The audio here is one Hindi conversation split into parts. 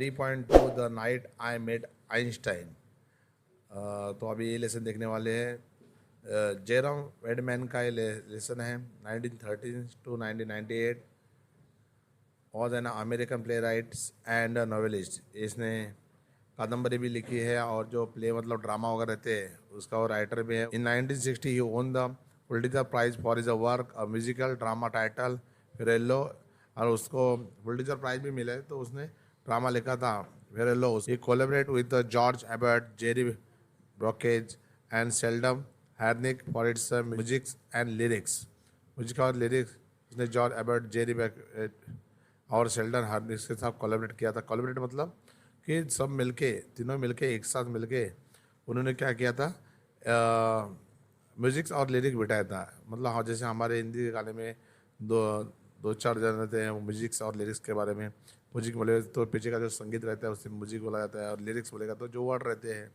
3.2 the night I met Einstein. तो अभी ये लेसन देखने वाले हैं। जेरम वेडमैन का ये लेसन है 1913 टू 1998। और an American play rights and novelist. इसने कादम्बरी भी लिखी है और जो प्ले मतलब ड्रामा वगैरह रहते हैं उसका वो राइटर भी है। इन 1960 ही own the Pulitzer prize for is a work a musical drama title फिरेलो। और उसको पुलित्जर प्राइज भी मिला है। तो उसने ड्रामा लिखा था Fiorello. He collaborate with George Abbott, Jerry Brokage and Sheldon Harnick for its music and lyrics. Music और लिरिक्स उसने जॉर्ज एबर्ट, जेरी और शेल्डन हार्निस के साथ कोलैबोरेट किया था। कोलैबोरेट मतलब कि सब मिलके, तीनों मिलके एक साथ मिलके उन्होंने क्या किया था, म्यूजिक्स और लिरिक बिठाया था। मतलब हाँ, जैसे हमारे हिंदी के गाने में दो दो चार जन रहते हैं, वो म्यूजिक्स और लिरिक्स के बारे में। म्यूजिक बोले तो पीछे का जो संगीत रहता है उससे म्यूजिक बोला जाता है, और लिरिक्स बोलेगा तो जो वर्ड रहते हैं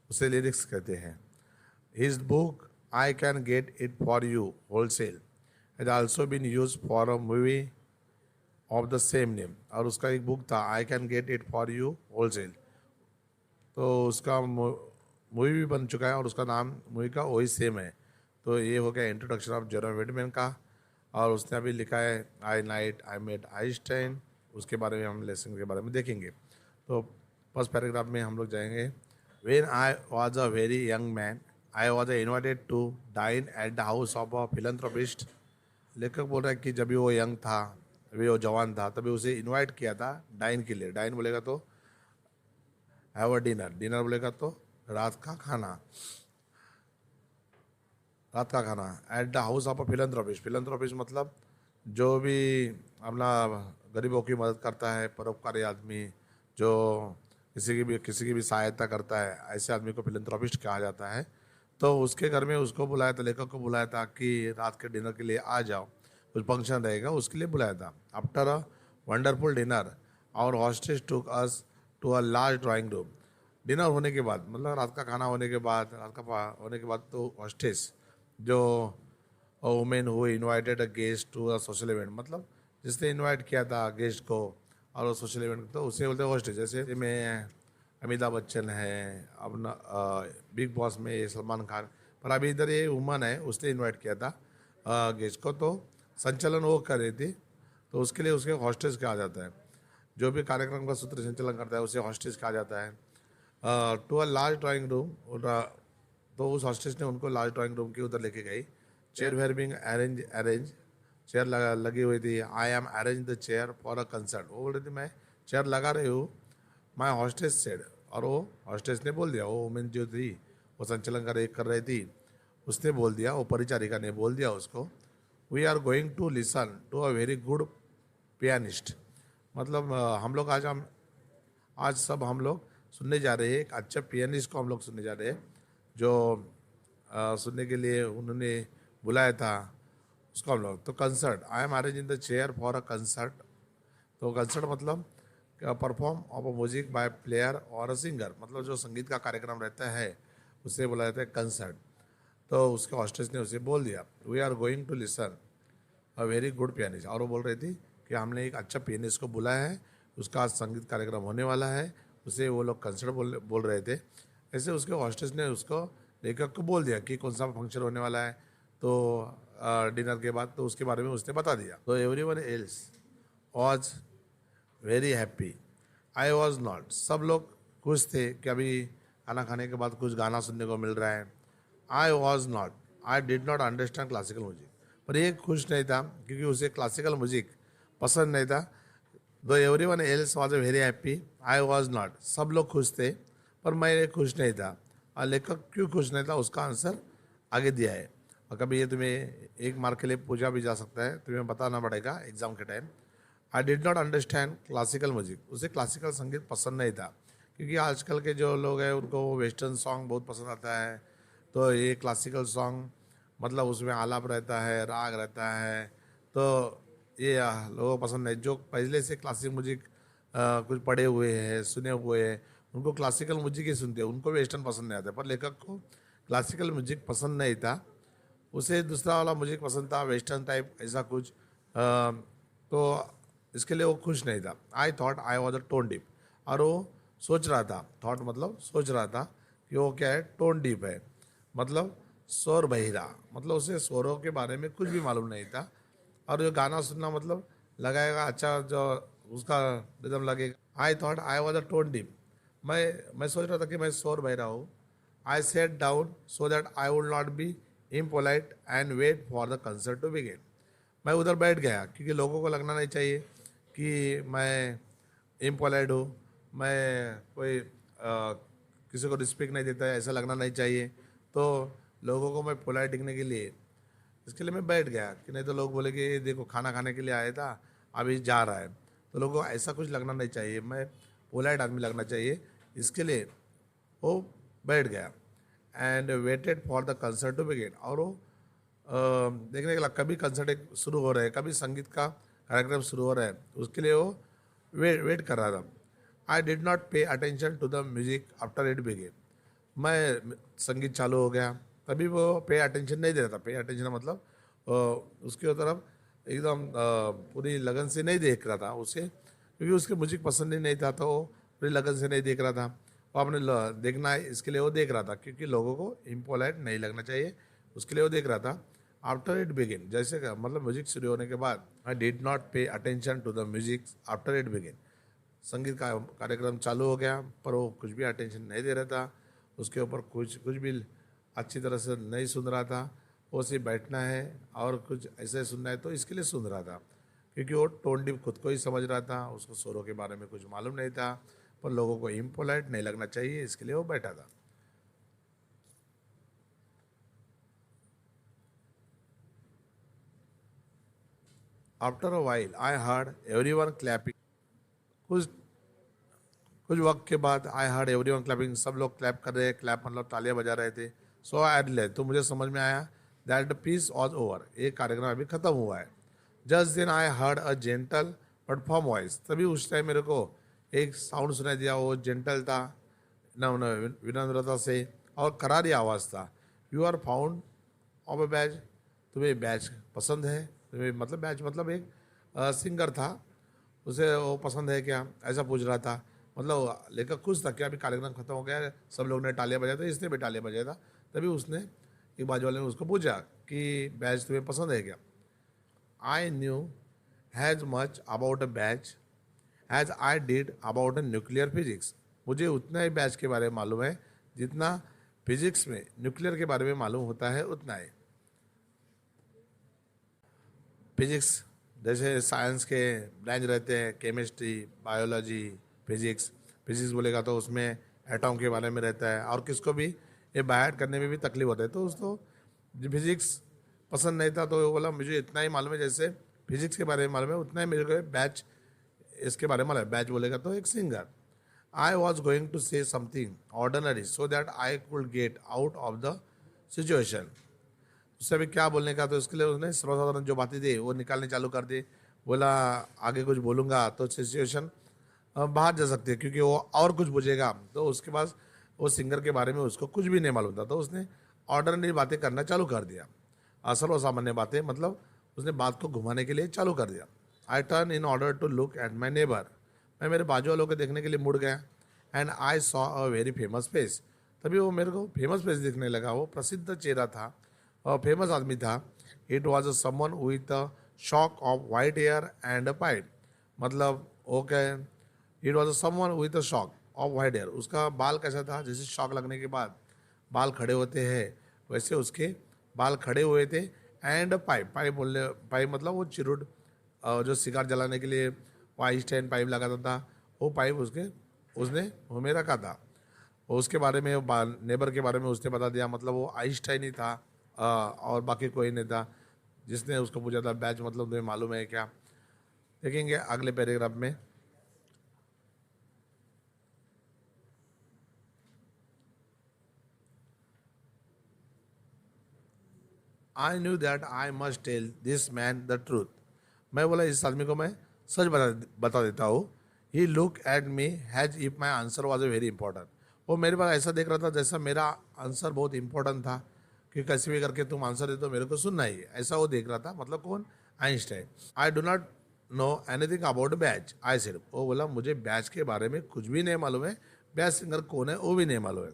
उसे लिरिक्स कहते हैं। His book I can get it for you wholesale has also been use for a movie of the same name. और उसका एक बुक था I can get it for you wholesale. तो उसका मूवी भी बन चुका है और उसका नाम मूवी का वही सेम है। तो ये हो गया इंट्रोडक्शन ऑफ जेरम वेडमैन का। और उसने अभी लिखा है आई नाइट आई मेट आइंस्टाइन। उसके बारे में हम लेसन के बारे में देखेंगे। तो फर्स्ट पैराग्राफ में हम लोग जाएंगे। When I was a very young man I was invited to dine at the house of a philanthropist. लेखक बोल रहा है कि जब भी वो यंग था, अभी वो जवान था, तभी उसे इनवाइट किया था डाइन के लिए। डाइन बोलेगा तो हैव अ डिनर, डिनर बोलेगा तो रात का खाना, रात का खाना eight the house of a philanthropist. Philanthropist मतलब जो भी अपना गरीबों की मदद करता है, परोपकारी आदमी, जो किसी की भी सहायता करता है, ऐसे आदमी को फिलंथ्रोपिस्ट कहा जाता है। तो उसके घर में उसको बुलाया था, लेखक को बुलाया था कि रात के डिनर के लिए आ जाओ, कुछ फंक्शन रहेगा उसके लिए बुलाया था। आफ्टर अ वंडरफुल डिनर और hostess took us to a large drawing room. Dinner होने के बाद मतलब रात का खाना होने के बाद, होने के बाद तो हॉस्टेज जो women who invited a guest to a social event, मतलब जिसने इनवाइट किया था गेस्ट को और वो सोशल इवेंट, तो उसे बोलते हैं हॉस्टेज। जैसे में अमिताभ बच्चन है, अपना बिग बॉस में ये सलमान खान। पर अभी इधर ये वुमन है, उसने इनवाइट किया था गेस्ट को, तो संचालन वो कर रही थी। तो उसके लिए उसके हॉस्टेज कहा जाता है। जो भी कार्यक्रम का सूत्र संचालन करता है उसे हॉस्टेज कहा जाता है। To a large drawing room. तो उस हॉस्टेज ने उनको लार्ज ड्राइंग रूम की उधर लेके गई। Chair were being arrange arrange chair लगी हुई थी। I am arrange the chair for a concert. वो बोल रही थी मैं चेयर लगा रही हूँ, माई हॉस्टेज सेड। और वो हॉस्टेज ने बोल दिया, वो वुमेन जो थी वो संचालन कर रही थी, उसने बोल दिया, वो परिचारिका ने बोल दिया उसको, we are going to listen to a very good pianist. मतलब आज सब हम लोग सुनने जा रहे हैं एक अच्छा पियानिस्ट को हम लोग सुनने जा रहे हैं, जो सुनने के लिए उन्होंने बुलाया था उसको हम लोग। तो concert, I am arrange in the chair for a concert. तो कंसर्ट मतलब perform of a music by player और अ सिंगर, मतलब जो संगीत का कार्यक्रम रहता है उसे बुलाया जाता है कंसर्ट। तो उसके हॉस्टेस ने उसे बोल दिया we are going to listen a very good pianist. और वो बोल रही थी कि हमने एक अच्छा पियानिस्ट को बुलाया है, उसका आज संगीत कार्यक्रम होने वाला है। उसे वो लोग कंसर्ट बोल रहे थे। ऐसे उसके हॉस्टेस ने उसको, लेखक को बोल दिया कि कौन सा फंक्शन होने वाला है। तो डिनर के बाद तो उसके बारे में उसने बता दिया। तो every one else was very happy, I was not. सब लोग खुश थे कि अभी खाना खाने के बाद कुछ गाना सुनने को मिल रहा है। I was not, I did not understand classical music. पर ये खुश नहीं था क्योंकि उसे क्लासिकल म्यूजिक पसंद नहीं था। दो every one else was very happy, I was not. सब लोग खुश थे पर मैं खुश नहीं था। और लेखक क्यों खुश नहीं था उसका आंसर आगे दिया है। और कभी ये तुम्हें एक मार्क के लिए पूछा भी जा सकता है, तुम्हें बताना पड़ेगा एग्जाम के time. I did not understand classical music. उसे क्लासिकल संगीत पसंद नहीं था क्योंकि आजकल के जो लोग हैं उनको वेस्टर्न सॉन्ग बहुत पसंद आता है। तो ये क्लासिकल सॉन्ग मतलब उसमें आलाप रहता है, राग रहता है। तो ये लोगों को पसंद है। जो पहले से क्लासिक म्यूजिक कुछ पढ़े हुए हैं, सुने हुए हैं, उनको क्लासिकल म्यूजिक ही सुनते हैं, उनको वेस्टर्न पसंद नहीं आता। पर लेखक को क्लासिकल म्यूजिक पसंद नहीं था, उसे दूसरा वाला म्यूजिक पसंद था, वेस्टर्न टाइप ऐसा कुछ। तो इसके लिए वो खुश नहीं था। I thought I was a tone deaf. और वो सोच रहा था, थॉट मतलब सोच रहा था कि वो क्या है, टोन डीप है, मतलब स्वर बहिरा, मतलब उसे स्वरों के बारे में कुछ भी मालूम नहीं था। और जो गाना सुनना मतलब लगाएगा अच्छा, जो उसका रिदम लगेगा। I thought I was a tone deaf, मैं सोच रहा था कि मैं स्वर बहिरा हूँ। I sat down so that I would not be impolite and wait for the concert to begin. मैं उधर बैठ गया क्योंकि लोगों को लगना नहीं चाहिए कि मैं इम्पोलाइट हूँ, मैं कोई किसी को रिस्पेक्ट नहीं देता है, ऐसा लगना नहीं चाहिए। तो लोगों को मैं पोलाइट दिखने के लिए, इसके लिए मैं बैठ गया कि नहीं तो लोग बोले कि ये देखो खाना खाने के लिए आया था, अभी जा रहा है। तो लोगों को ऐसा कुछ लगना नहीं चाहिए, मैं पोलाइट आदमी लगना चाहिए, इसके लिए वो बैठ गया and waited for the concert to begin. और वो देखने के लिए कभी कंसर्ट एक शुरू हो रहा है, कभी संगीत का कार्यक्रम शुरू हो रहा है, उसके लिए वो वेट कर रहा था। I did not pay attention to the music after it begin. मैं संगीत चालू हो गया, तभी वो पे अटेंशन नहीं दे रहा था। पे अटेंशन मतलब उसके तरफ एकदम पूरी लगन से नहीं देख रहा था उसे, क्योंकि उसके म्यूजिक पसंद ही नहीं था, तो वो पूरी लगन से नहीं देख रहा था। वो अपने देखना है इसके लिए वो देख रहा था, क्योंकि लोगों को इम्पोलाइट नहीं लगना चाहिए, उसके लिए वो देख रहा था। आफ्टर इट बिगिन, जैसे का मतलब म्यूजिक शुरू होने के बाद, I did not pay attention to the music after it begin. संगीत का कार्यक्रम चालू हो गया, पर वो कुछ भी अटेंशन नहीं दे रहा था, उसके ऊपर कुछ कुछ भी अच्छी तरह से नहीं सुन रहा था। वो सिर्फ बैठना है और कुछ ऐसे सुनना है तो इसके लिए सुन रहा था, क्योंकि वो टोन डिप खुद को ही समझ रहा था, उसको स्वरों के बारे में कुछ मालूम नहीं था, पर लोगों को इम्पोलाइट नहीं लगना चाहिए, इसके लिए वो बैठा था। After a while I heard everyone clapping. कुछ कुछ वक्त के बाद आई हर्ड एवरीवन क्लैपिंग, सब लोग क्लैप कर रहे, क्लैप मतलब तालियां बजा रहे थे। सो आई रियलाइज, तो मुझे समझ में आया that the piece was over, ये कार्यक्रम अभी खत्म हुआ है। Just then I heard a gentle but firm voice, तभी उस टाइम मेरे को एक साउंड सुनाई दिया, वो जेंटल था, विनम्रता से और करारी आवाज़ था। You are found of a Bach, तुम्हें बैच पसंद है, तुम्हें मतलब बैच मतलब एक सिंगर था, उसे वो पसंद है क्या, ऐसा पूछ रहा था। मतलब लेकर खुश था कि अभी कार्यक्रम खत्म हो गया है, सब लोग ने तालियां बजाया था, इसने भी तालियां बजाया था। तभी उसने, एक बाजू वाले ने उसको पूछा कि बैच तुम्हें पसंद है क्या। I knew as much about a Bach as I did about a nuclear physics, मुझे उतना ही बैच के बारे में मालूम है जितना फिजिक्स में न्यूक्लियर के बारे में मालूम होता है उतना ही। फिजिक्स जैसे साइंस के ब्रांच रहते हैं, केमिस्ट्री, बायोलॉजी, फिजिक्स। फिजिक्स बोलेगा तो उसमें एटॉम के बारे में रहता है, और किसको भी ये बाहर करने में भी तकलीफ होता है, तो उसको फिजिक्स पसंद नहीं था, तो वो बोला मुझे इतना ही मालूम है, जैसे फिजिक्स के बारे में मालूम है उतना ही मेरे को बैच इसके बारे में मालूम है। बैच बोलेगा तो एक singer. I was going to say something ordinary so that I could get out of the situation. उससे अभी क्या बोलने का, तो इसके लिए उसने सर्वसाधारण जो बातें थी वो निकालनी चालू कर दी। बोला आगे कुछ बोलूँगा तो सिचुएशन बाहर जा सकती है, क्योंकि वो और कुछ पूछेगा तो उसके पास वो सिंगर के बारे में उसको कुछ भी नहीं मालूम था, तो उसने ऑर्डनरी बातें करना चालू कर दिया, असल और सामान्य बातें, मतलब उसने बात को घुमाने के लिए चालू कर दिया। I turn in order to look at my neighbour, मैं मेरे बाजू वालों को देखने के लिए मुड़ गया। And I saw a very famous face, तभी वो मेरे को फेमस फेस दिखने लगा, वो प्रसिद्ध चेहरा था और फेमस आदमी था। It was a someone with a shock of white hair and a pipe, मतलब okay, it was a someone with a shock of white hair, उसका बाल कैसा था, जैसे शॉक लगने के बाद बाल खड़े होते हैं वैसे उसके बाल खड़े हुए थे। एंड पाइप, पाइप बोलने, पाइप मतलब वो चिरुट, जो सिगार जलाने के लिए वो आइंस्टाइन पाइप लगाता था, वो पाइप उसके उसने वो में रखा था। उसके बारे में नेबर के बारे में उसने बता दिया, मतलब वो आइंस्टाइन ही था, और बाकी कोई नहीं था। जिसने उसको पूछा था बैच मतलब तुम्हें मालूम है क्या, देखेंगे अगले पैराग्राफ में। I knew that I must tell this man the truth, मैं बोला इस आदमी को मैं सच बता देता हूँ। He look at me as if my answer was a very important, वो मेरे पास ऐसा देख रहा था जैसा मेरा आंसर बहुत इंपॉर्टेंट था, कि कैसे भी करके तुम आंसर दे तो मेरे को सुनना ही है, ऐसा वो देख रहा था। मतलब कौन, Einstein. I do not know anything about batch. I said, वो बोला मुझे बैच के बारे में कुछ भी नहीं मालूम है, बैच सिंगर कौन है वो भी नहीं मालूम है।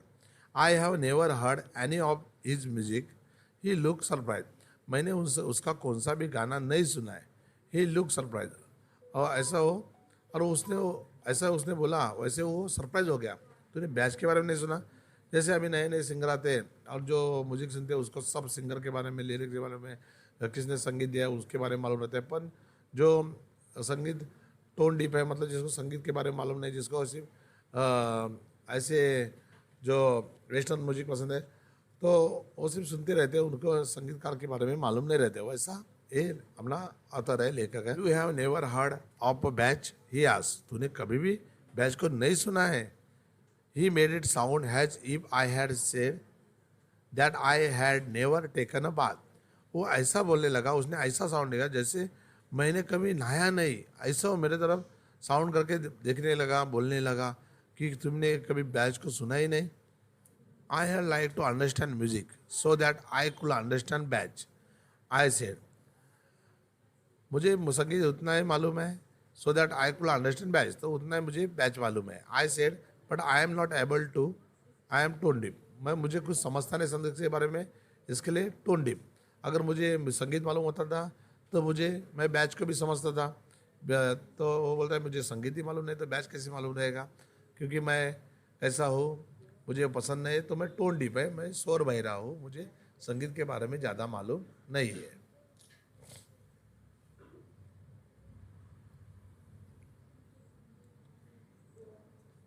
I have never heard any of his music. He look surprise. मैंने उसका कौन सा भी गाना नहीं सुना है। ही लुक सरप्राइज। और ऐसा हो, और ऐसा उसने बोला, वैसे वो सरप्राइज हो गया, तूने बैच के बारे में नहीं सुना। जैसे अभी नए नए सिंगर आते हैं और जो म्यूजिक सुनते हैं उसको सब सिंगर के बारे में, लिरिक्स के बारे में, किसने संगीत दिया है उसके बारे में मालूम रहता है। पर जो संगीत टोन डीप है, मतलब जिसको संगीत के बारे में मालूम नहीं, जिसको सिर्फ ऐसे जो वेस्टर्न म्यूजिक पसंद है, तो वो सिर्फ सुनते रहते हैं, उनको संगीतकार के बारे में मालूम नहीं रहते। वैसा ये अपना ऑथर है, लेखक है। You have never heard of a batch, he asked, तूने कभी भी बैच को नहीं सुना है। He made it sound has if I had said that I had never taken a bath. वो ऐसा बोलने लगा, उसने ऐसा साउंड दिया जैसे मैंने कभी नहाया नहीं। ऐसा वो मेरे तरफ साउंड करके देखने लगा, बोलने लगा कि तुमने कभी बैच को सुना ही नहीं। I had like to understand music so that I could understand Bach. I said, मुझे संगीत उतना ही मालूम है, so that I could understand Bach, तो उतना ही मुझे बैच मालूम है। I said but I am not able to, I am tone deaf. मुझे कुछ समझता नहीं संगीत के बारे में, इसके लिए टोन डिप। अगर मुझे संगीत मालूम होता था तो मैं बैच को भी समझता था। तो वो बोलता है मुझे संगीत ही मालूम नहीं तो बैच कैसे मालूम रहेगा, क्योंकि मैं ऐसा हूँ, मुझे पसंद नहीं, तो मैं टोन डिप है, मैं शोर बह रहा हूँ, मुझे संगीत के बारे में ज़्यादा मालूम नहीं है।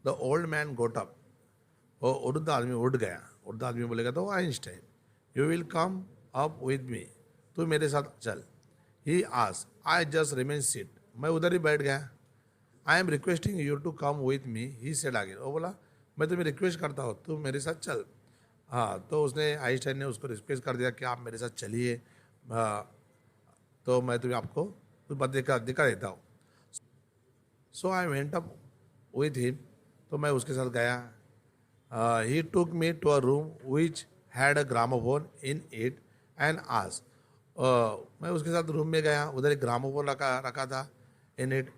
The old man got up. वो उर्द आदमी उठ गया। उर्द आदमी बोलेगा तो Einstein, you will come up with me, तू मेरे साथ चल। He as, I just remain seat, मैं उधर ही बैठ गया। I am requesting you to come with me, he said again. वो बोला मैं तुम्हें रिक्वेस्ट करता हूँ, तू मेरे साथ चल। हाँ, तो उसने आइंस्टाइन ने उसको रिक्वेस्ट कर दिया कि आप मेरे साथ चलिए, तो मैं तुम्हें आपको कुछ बात दिखा देता हूँ। So I went up with him, तो मैं उसके साथ गया। He took me to a room which had a gramophone in it and ask. मैं उसके साथ रूम में गया, उधर एक ग्रामोफोन रखा था इन इट।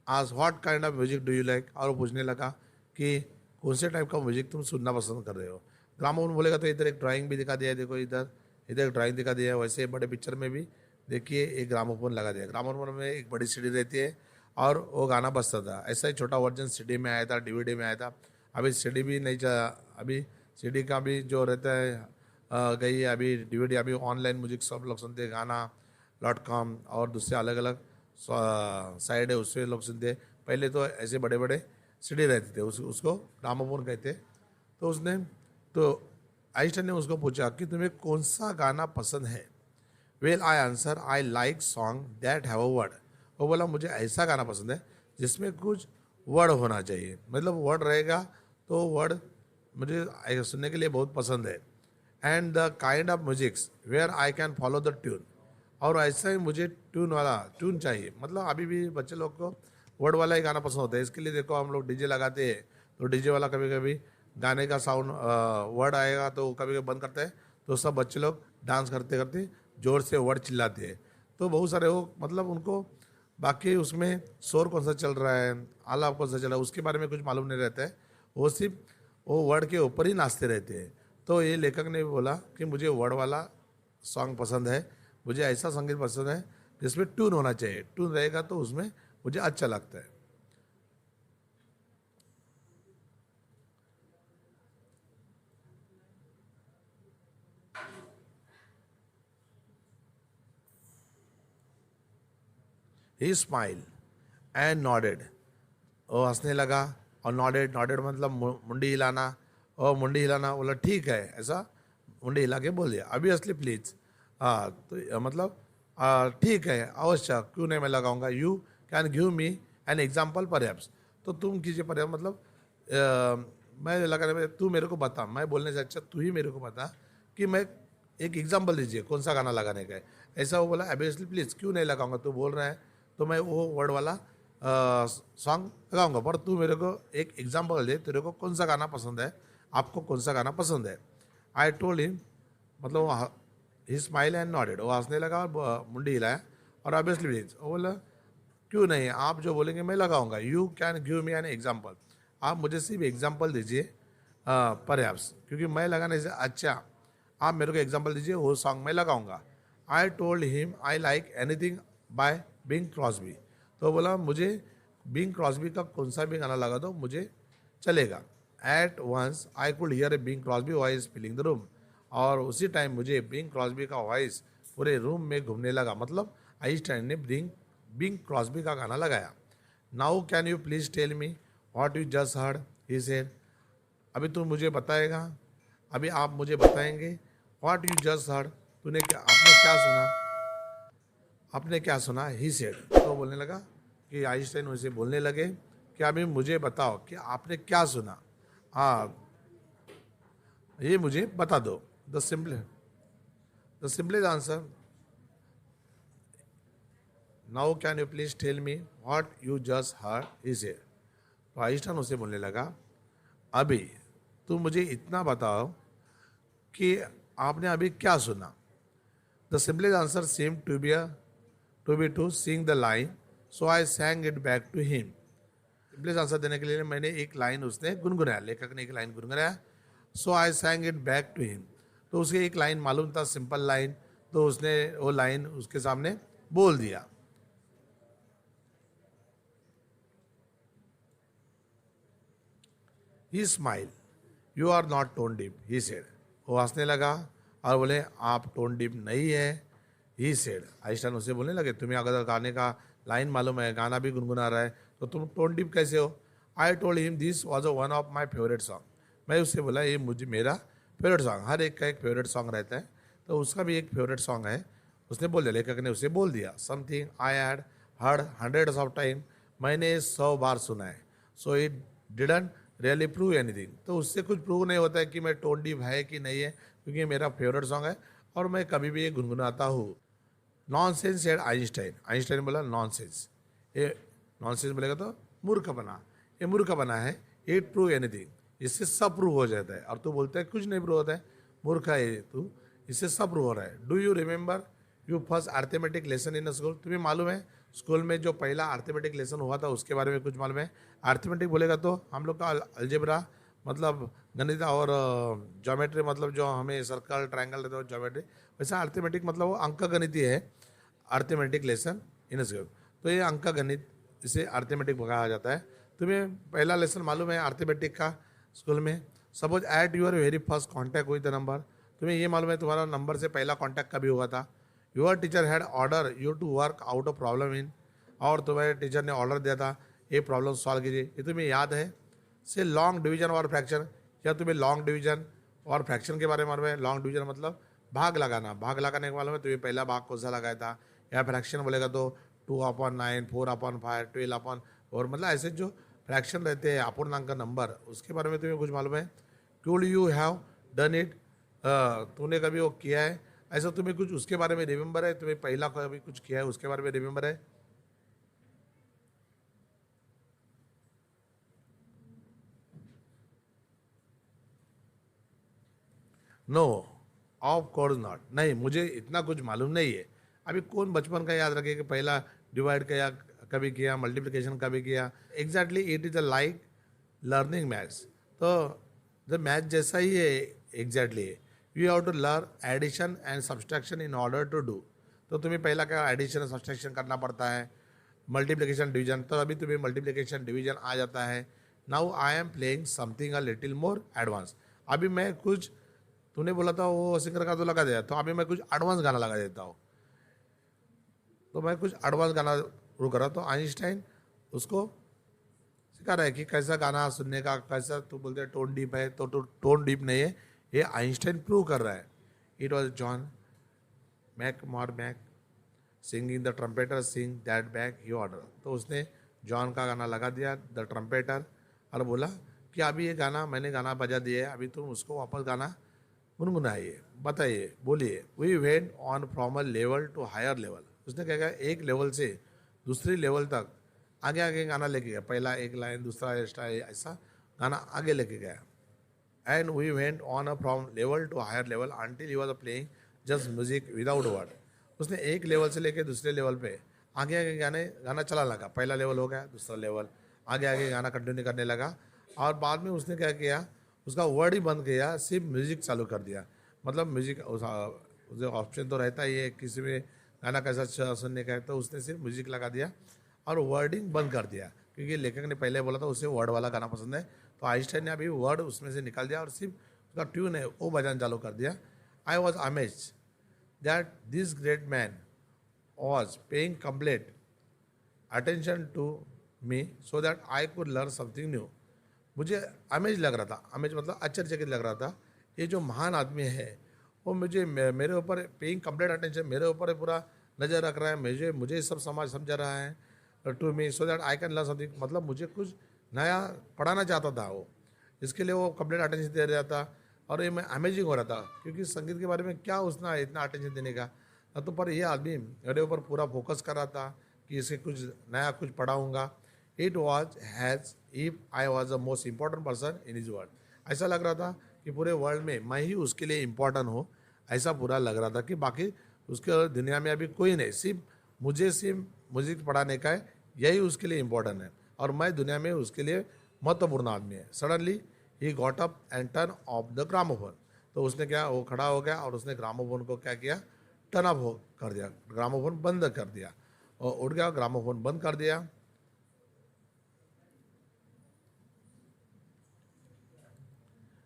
आज what kind of music do you like, और वो पूछने लगा कि कौन से टाइप का म्यूजिक तुम सुनना पसंद कर रहे हो। ग्रामोफोन बोलेगा तो इधर एक ड्राइंग भी दिखा दिया है, देखो इधर इधर एक ड्राइंग दिखा दिया है। वैसे बड़े पिक्चर में भी देखिए एक ग्रामोफोन लगा दिया। ग्रामोफोन में एक बड़ी सीडी रहती है और वो गाना बजता था। ऐसा ही छोटा वर्जन सीडी में आया था, डीवीडी में आया था। अभी सीडी भी नहीं चला, अभी सीडी का भी जो रहता है गई है। अभी डीवीडी, अभी ऑनलाइन म्यूजिक सब लोग सुनते हैं, गाना.com और दूसरे अलग अलग साइड है, उससे लोग सुनते हैं। पहले तो ऐसे बड़े बड़े सीडी रहते थे, उसको ग्रामोफोन कहते। तो उसने तो आइंस्टाइन ने उसको पूछा कि तुम्हें कौन सा गाना पसंद है। Well I answer, I like song that have a word. वो बोला मुझे ऐसा गाना पसंद है जिसमें कुछ वर्ड होना चाहिए, मतलब वर्ड रहेगा तो वर्ड मुझे सुनने के लिए बहुत पसंद है। And the kind of musics where I can follow the tune, और ऐसा ही मुझे ट्यून चाहिए। मतलब अभी भी बच्चे लोग को वर्ड वाला ही गाना पसंद होता है। इसके लिए देखो हम लोग डीजे लगाते हैं, तो डीजे वाला कभी कभी गाने का साउंड वर्ड आएगा तो कभी कभी बंद करते हैं, तो सब बच्चे लोग डांस करते करते जोर से वर्ड चिल्लाते हैं। तो बहुत सारे वो मतलब उनको बाकी उसमें शोर कौन सा चल रहा है, आलाप कौन सा चल रहा है, उसके बारे में कुछ मालूम नहीं रहता है। वो सिर्फ वो वर्ड के ऊपर ही नाचते रहते हैं। तो ये लेखक ने बोला कि मुझे वर्ड वाला सॉन्ग पसंद है, मुझे ऐसा संगीत पसंद है जिसमें ट्यून होना चाहिए। ट्यून रहेगा तो उसमें मुझे अच्छा लगता है। ही स्माइल एंड नॉडेड। वो हंसने लगा और नॉडेड, नॉडेड मतलब मुंडी हिलाना। और मुंडी हिलाना बोला ठीक है, ऐसा मुंडी हिला के बोल दिया, अभी असली प्लीज। हाँ, तो मतलब ठीक है अवश्य, क्यों नहीं मैं लगाऊंगा। You can give me an example perhaps, तो तुम कीजिए पर मतलब मैं लगाने में तू मेरे को बता, मैं बोलने से अच्छा तू ही मेरे को बता कि मैं एक एग्जाम्पल दीजिए कौन सा गाना लगाने का है। ऐसा वो बोला एब्वियसली प्लीज, क्यों नहीं लगाऊंगा, तू बोल रहा है तो मैं वो वर्ड वाला सॉन्ग लगाऊंगा, पर तू मेरे को एक एग्जाम्पल दे, तेरे को कौन सा गाना पसंद है, आपको कौन सा गाना पसंद है। आई टोल्ड हिम, मतलब ही स्माइल एंड नॉडेड, वो हंसने लगा और मुंडी हिलाया और ऑब्वियसली प्लीज वो बोला क्यों नहीं, आप जो बोलेंगे मैं लगाऊंगा. You can give me an example. आप मुझे सिर्फ एग्जाम्पल दीजिए पर्याप्स, क्योंकि मैं लगाने से अच्छा आप मेरे को एग्जाम्पल दीजिए, वो सॉन्ग मैं लगाऊंगा. I told him I like anything by Bing Crosby. तो बोला मुझे बिंग क्रॉस्बी का कौन सा भी गाना लगा दो मुझे चलेगा. At once I could hear a Bing Crosby voice filling the room. और उसी टाइम मुझे बिंग क्रॉस्बी का वॉइस पूरे रूम में घूमने लगा. मतलब आइंस्टाइन ने बिंग क्रॉस्बी का गाना लगाया. Now can you please tell me what you just heard, he said. अभी तू मुझे बताएगा, अभी आप मुझे बताएंगे व्हाट यू जस्ट हर्ड, तूने क्या, आपने क्या सुना, आपने क्या सुना. ही सेड. तो बोलने लगा कि आइंस्टाइन उसे बोलने लगे कि अभी मुझे बताओ कि आपने क्या सुना. हाँ, ये मुझे बता दो. The simplest answer, now can you please tell me what you just heard, he said. तो आइंस्टाइन उसे बोलने लगा अभी तुम मुझे इतना बताओ कि आपने अभी क्या सुना. The simplest answer seem to be to sing the line, so I sang it back to him. Simplest answer देने के लिए मैंने एक लाइन उसने गुनगुनाया, लेखक ने एक लाइन गुनगुनाया. So I sang it back to him. तो उसे एक लाइन मालूम था, सिंपल लाइन, तो उसने वो लाइन उसके सामने बोल दिया. He smile, you are not tone deaf, he said. वो हंसने लगा और बोले आप टोन डिप नहीं है, ही सेड. आइंस्टाइन उसे बोलने लगे तुम्हें अगर गाने का लाइन मालूम है, गाना भी गुनगुना रहा है, तो तुम टोन डिप कैसे हो. आई told him this was one of my favourite song. मैं उससे बोला ये मुझे मेरा फेवरेट सॉन्ग, हर एक का एक फेवरेट सॉन्ग रहता है, तो उसका भी एक फेवरेट सॉन्ग है. उसने बोल दिया, लेखक ने उसे बोल दिया. Something I had heard hundreds of time, मैंने 100 बार सुना है. So it didn't really prove anything. तो उससे कुछ प्रूव नहीं होता है कि मैं टोन डिप है कि नहीं है, क्योंकि ये मेरा फेवरेट सॉन्ग है और मैं कभी भी ये गुनगुनाता हूँ. Nonsense said Einstein. आइंस्टाइन बोला नॉनसेंस. ये नॉनसेंस बोलेगा तो मूर्खपना, ये मूर्खपना है. इट प्रूव एनीथिंग, इससे सब प्रूव हो जाता है. और तू बोलता है कुछ नहीं प्रूव होता है, मूर्ख है तू, इससे सब प्रूव हो रहा है. Do you remember you first arithmetic lesson in school. तुम्हें मालूम है स्कूल में जो पहला अर्थमेटिक लेसन हुआ था उसके बारे में कुछ मालूम है. अर्थमेटिक बोलेगा तो हम लोग का अलजेब्रा मतलब गणित, और ज्योमेट्री मतलब जो हमें सर्कल ट्रायंगल रहता है ज्योमेट्री, वैसा अर्थमेटिक मतलब वो अंक गणित ही है. अर्थमेटिक लेसन इन स्कूल, तो ये अंक गणित, इसे अर्थमेटिक कहा जाता है. तुम्हें पहला लेसन मालूम है अर्थमेटिक का स्कूल में. Suppose at your very first contact with the number. तुम्हें ये मालूम है तुम्हारा नंबर से पहला कॉन्टैक्ट कभी हुआ था. Your teacher had order you to work out of problem in, और तुम्हारे टीचर ने ऑर्डर दिया था ये प्रॉब्लम सॉल्व कीजिए. ये तुम्हें याद है. से लॉन्ग डिवीजन और फ्रैक्शन, या तुम्हें लॉन्ग डिवीजन और फ्रैक्शन के बारे में मालूम है. लॉन्ग डिवीजन मतलब भाग लगाना, भाग लगाने के मालूम है तुम्हें पहला भाग कौन सा लगाया था. या फ्रैक्शन बोलेगा तो 2/9, 4/5, 12/4, मतलब ऐसे जो फ्रैक्शन रहते हैं अपूर्णांक नंबर, उसके बारे में तुम्हें कुछ मालूम है. Could you have done it, तूने कभी वो किया है, ऐसा तुम्हें कुछ उसके बारे में रिमेंबर है. तुम्हें पहला कभी कुछ किया है उसके बारे में रिमेंबर है. No, of course not. नहीं, मुझे इतना कुछ मालूम नहीं है. अभी कौन बचपन का याद रखे कि पहला डिवाइड किया कभी किया, मल्टीप्लिकेशन कभी किया. Exactly it is a like learning maths. तो द मैथ जैसा ही है exactly. You have to learn addition and subtraction in order to do. तो तुम्हें पहला क्या एडिशन और सब्सट्रैक्शन करना पड़ता है. मल्टीप्लिकेशन डिवीजन, तो अभी तुम्हें मल्टीप्लिकेशन डिवीजन आ जाता है. Now I am playing something a little more advance. अभी मैं कुछ, तूने बोला था वो सिंगर का तो लगा दिया, तो अभी मैं कुछ एडवांस गाना लगा देता हूँ. तो मैं कुछ एडवांस गाना शुरू करा. तो आइंस्टाइन उसको सिखा रहा है कि कैसा गाना सुनने का, कैसा. तू बोलते हैं टोन डीप है, तो टोन डीप नहीं है, ये आइंस्टाइन प्रूव कर रहा है. It was John Mac singing the trumpeter sing that back he order. तो उसने जॉन का गाना लगा दिया द ट्रम्पेटर, और बोला कि अभी ये गाना मैंने गाना बजा दिया है, अभी तुम उसको वापस गाना गुनगुनाइए, बताइए, बोलिए. We went on from a level to higher level. उसने क्या कहा, एक लेवल से दूसरी लेवल तक आगे आगे गाना लेके गया. पहला एक लाइन, दूसरा एक्स्ट्रा, ऐसा गाना आगे लेके गया. And we went on a from level to higher level until he was playing just music without word. उसने एक लेवल से लेके दूसरे लेवल पे आगे आगे गाना चला लगा, पहला लेवल हो गया, दूसरा लेवल, आगे आगे गाना कंटिन्यू करने लगा। और बाद में उसने क्या किया, उसका वर्ड ही बंद किया, सिर्फ म्यूजिक चालू कर दिया। मतलब म्यूजिक उसे ऑप्शन तो रहता ही है किसी में गाना कैसा सुनने का है, तो उसने सिर्फ म्यूजिक लगा दिया और वर्डिंग बंद कर दिया, क्योंकि लेखक ने पहले बोला था उसे वर्ड वाला गाना पसंद है। तो आइंस्टाइन ने अभी वर्ड उसमें से निकाल दिया और सिर्फ उसका ट्यून है वो बजाना चालू कर दिया। I was amazed that this great man was paying complete attention to me so that I could learn something new. मुझे अमेज लग रहा था, अमेज मतलब आश्चर्यचकित लग रहा था, ये जो महान आदमी है वो मुझे मेरे ऊपर पेइंग कंप्लीट अटेंशन, मेरे ऊपर पूरा नज़र रख रहा है, मुझे सब समाज समझा रहा है to me so that I can learn something. मतलब मुझे कुछ नया पढ़ाना चाहता था वो, इसके लिए वो कंप्लीट अटेंशन दे रहा था। और ये मैं अमेजिंग हो रहा था, क्योंकि संगीत के बारे में क्या उसना इतना अटेंशन देने का। तो पर ये आदमी मेरे ऊपर पूरा फोकस कर रहा था कि इसे कुछ नया कुछ पढ़ाऊँगा। It was as if I was the most important person in his world. ऐसा लग रहा था कि पूरे वर्ल्ड में मैं ही उसके लिए इम्पोर्टेंट हूँ, ऐसा पूरा लग रहा था कि बाकी उसके दुनिया में अभी कोई नहीं, सिर्फ म्यूजिक पढ़ाने का है, यही उसके लिए इम्पोर्टेंट है और मैं दुनिया में उसके लिए महत्वपूर्ण आदमी है। Suddenly he got up and turn off the gramophone. तो उसने क्या, वो खड़ा हो गया और उसने ग्रामोफोन को क्या किया, टर्न ऑफ कर दिया, ग्रामोफोन बंद कर दिया और उठ गया, ग्रामोफोन बंद कर दिया।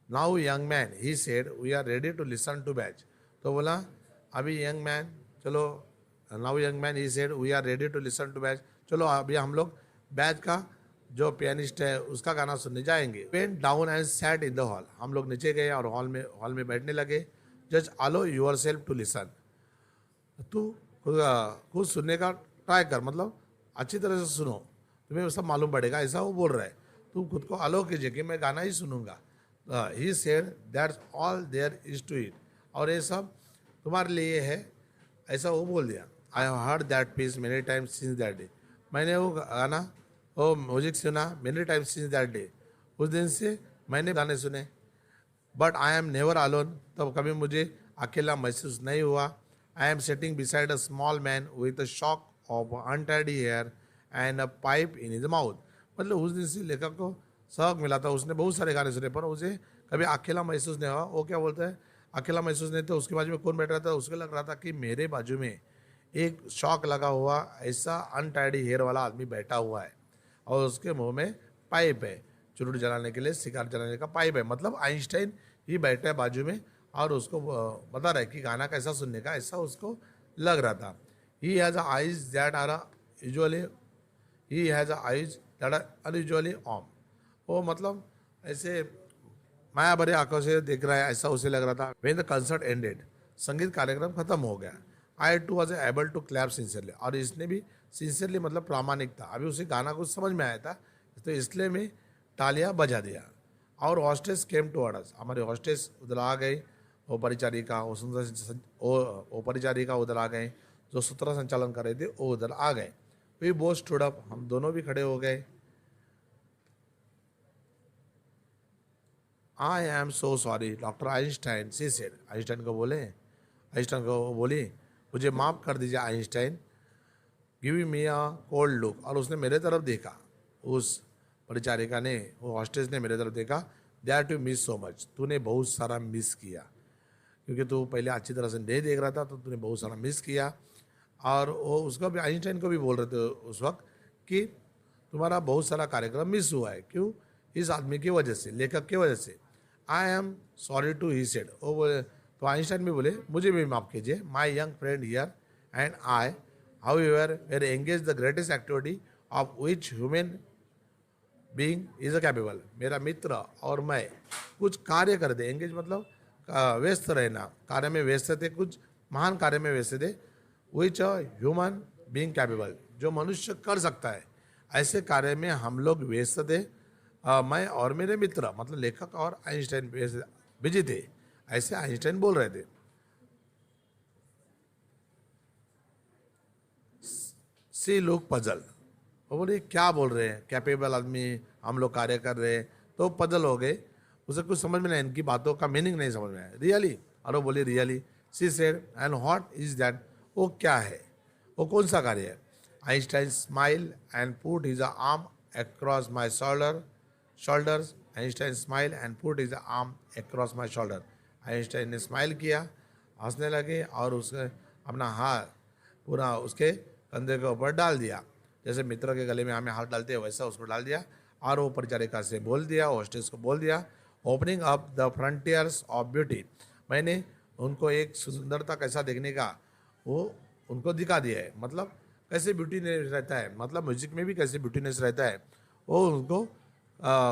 Now young man he said we are ready to listen to Bach. तो बोला अभी यंग मैन, चलो now young man he said we are ready to listen to Bach, चलो अभी हम लोग बैच का जो पियानिस्ट है उसका गाना सुनने जाएंगे। Went down and sat in the hall. हम लोग नीचे गए और हॉल में बैठने लगे। Just allow yourself to listen. तू खुद सुनने का ट्राई कर, मतलब अच्छी तरह से सुनो, तुम्हें सब मालूम पड़ेगा, ऐसा वो बोल रहा है। तुम खुद को अलो कीजिए कि मैं गाना ही सुनूंगा। He said that's all there is to it. और ये सब तुम्हारे लिए है, ऐसा वो बोल दिया। I have heard that piece many times since that day. मैंने वो गाना, वो म्यूजिक सुना many times since that day. उस दिन से मैंने गाने सुने। But I am never alone. तब कभी मुझे अकेला महसूस नहीं हुआ। I am sitting beside a small man with a shock of untidy hair and a pipe in his mouth. मतलब उस दिन से लेखक को सबक मिला था, उसने बहुत सारे गाने सुने पर उसे कभी अकेला महसूस नहीं हुआ। वो क्या बोलता है, अकेला महसूस नहीं, तो उसके बाजू में कौन बैठ रहा था, उसको लग रहा था कि मेरे बाजू में एक शॉक लगा हुआ ऐसा अनटाइडी हेयर वाला आदमी बैठा हुआ है और उसके मुंह में पाइप है, चुरुट जलाने के लिए, सिगार जलाने का पाइप है। मतलब आइंस्टाइन ही बैठा है बाजू में और उसको बता रहा है कि गाना कैसा सुनने का, ऐसा उसको लग रहा था। He has eyes that are usually he has eyes that are unusually ऑम। वो मतलब ऐसे माया भरे आंखों से देख रहा है, ऐसा उसे लग रहा था। व्हेन द कंसर्ट एंडेड, संगीत कार्यक्रम खत्म हो गया। I too was able to clap sincerely. और इसने भी सिंसियरली मतलब प्रामाणिक था, अभी उसे गाना कुछ समझ में आया था तो इसलिए मैं तालियां बजा दिया। और हॉस्टेस केम टू अस। हमारे हॉस्टेस उधर आ गए, वो परिचारिका, वो परिचारिका उधर आ गए, जो सूत्र संचालन कर रहे थे वो उधर आ गए। We both stood up. हम दोनों भी खड़े हो गए। I am so sorry doctor Einstein, she said. Einstein को बोली मुझे माफ़ कर दीजिए Einstein. Giving me a cold look. और उसने मेरे तरफ देखा, उस परिचारिका ने, वो हॉस्टेस ने मेरे तरफ देखा। That you miss so much. तूने बहुत सारा मिस किया, क्योंकि तू पहले अच्छी तरह से नहीं देख रहा था तो तूने बहुत सारा मिस किया। और वो उसको भी, आइंस्टाइन को भी बोल रहे थे उस वक्त कि तुम्हारा बहुत सारा कार्यक्रम मिस हुआ है। क्यों? इस आदमी की वजह से, लेखक की वजह से। I am sorry too he said. वो बोले, तो आइंस्टाइन भी बोले मुझे भी माफ़ कीजिए। My young friend here and I however were engage the greatest activity of which human being is a capable. मेरा मित्र और मैं कुछ कार्य कर दे, एंगेज मतलब व्यस्त रहना, कार्य में व्यस्त थे, कुछ महान कार्य में व्यस्त थे। विच अ ह्यूमन बीइंग कैपेबल, जो मनुष्य कर सकता है, ऐसे कार्य में हम लोग व्यस्त थे। मैं और मेरे मित्र मतलब लेखक और आइंस्टाइन बिजी थे, ऐसे आइंस्टाइन बोल रहे थे। See look puzzle. वो बोले क्या बोल रहे हैं, कैपेबल आदमी, हम लोग कार्य कर रहे हैं, तो पजल हो गए। उसे कुछ समझ में नहीं, इनकी बातों का मीनिंग नहीं समझ में आया। रियली? और वो बोली really. She said and what is that. वो क्या है, वो कौन सा कार्य है? Einstein smiled and put his arm across my shoulders. Einstein smiled and put his arm across my shoulder. Einstein ने स्माइल किया, हंसने लगे और उसने अपना हाथ पूरा उसके कंधे के ऊपर डाल दिया, जैसे मित्र के गले में हमें हाथ डालते हैं वैसा उसको डाल दिया। और वो परिचारिका से बोल दिया, होस्टेस को बोल दिया, opening up the frontiers of beauty. मैंने उनको एक सुंदरता कैसा देखने का वो उनको दिखा दिया है, मतलब कैसे ब्यूटीनेस रहता है, मतलब म्यूजिक में भी कैसे ब्यूटीनेस रहता है वो उनको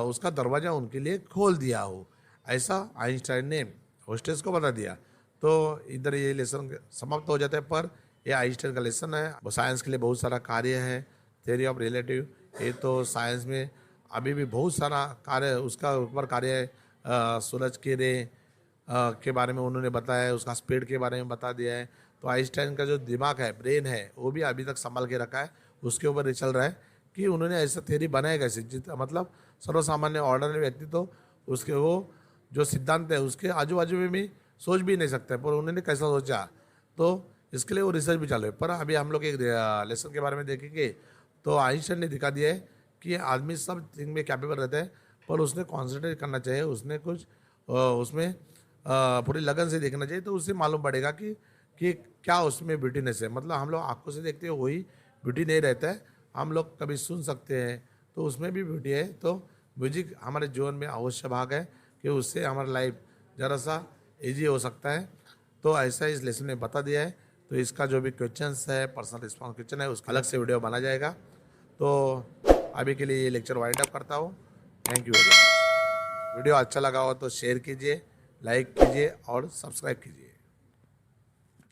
उसका दरवाज़ा उनके लिए खोल दिया हो, ऐसा आइंस्टाइन ने होस्टेस को बता दिया। तो इधर ये लेसन समाप्त हो जाता है, पर ये आइंस्टाइन का लेसन है। वो साइंस के लिए बहुत सारा कार्य है, थ्योरी ऑफ रिलेटिव, ये तो साइंस में अभी भी बहुत सारा कार्य उसका ऊपर कार्य है। सूरज की रे के बारे में उन्होंने बताया है, उसका स्पीड के बारे में बता दिया है। तो आइंस्टाइन का जो दिमाग है, ब्रेन है, वो भी अभी तक संभाल के रखा है, उसके ऊपर चल रहा है कि उन्होंने ऐसा थ्योरी बनाया कैसे, मतलब सर्वसामान्य ऑर्डिनरी व्यक्ति तो उसके वो जो सिद्धांत है उसके आजू बाजू में भी सोच भी नहीं सकते, पर उन्होंने कैसा सोचा, तो इसके लिए वो रिसर्च भी चालू है। पर अभी हम लोग एक लेसन के बारे में देखेंगे तो आइंस्टाइन ने दिखा दिया है कि आदमी सब थिंग में कैपेबल रहता है, पर उसने कॉन्सेंट्रेट करना चाहिए, उसने कुछ उसमें पूरी लगन से देखना चाहिए, तो उससे मालूम पड़ेगा कि क्या उसमें ब्यूटीनेस है। मतलब हम लोग आंखों से देखते हैं वही ब्यूटी नहीं रहता है, हम लोग कभी सुन सकते हैं तो उसमें भी ब्यूटी है। तो म्यूजिक हमारे जीवन में अवश्य भाग है कि उससे हमारा लाइफ ज़रा सा ईजी हो सकता है। तो ऐसा इस लेसन में बता दिया है। तो इसका जो भी क्वेश्चंस है, पर्सनल रिस्पॉन्स क्वेश्चन है, उसका अलग से वीडियो बना जाएगा। तो अभी के लिए ये लेक्चर वाइंड अप करता हूँ। Thank you very much. Video अच्छा लगा हो तो शेयर कीजिए, लाइक कीजिए और सब्सक्राइब कीजिए।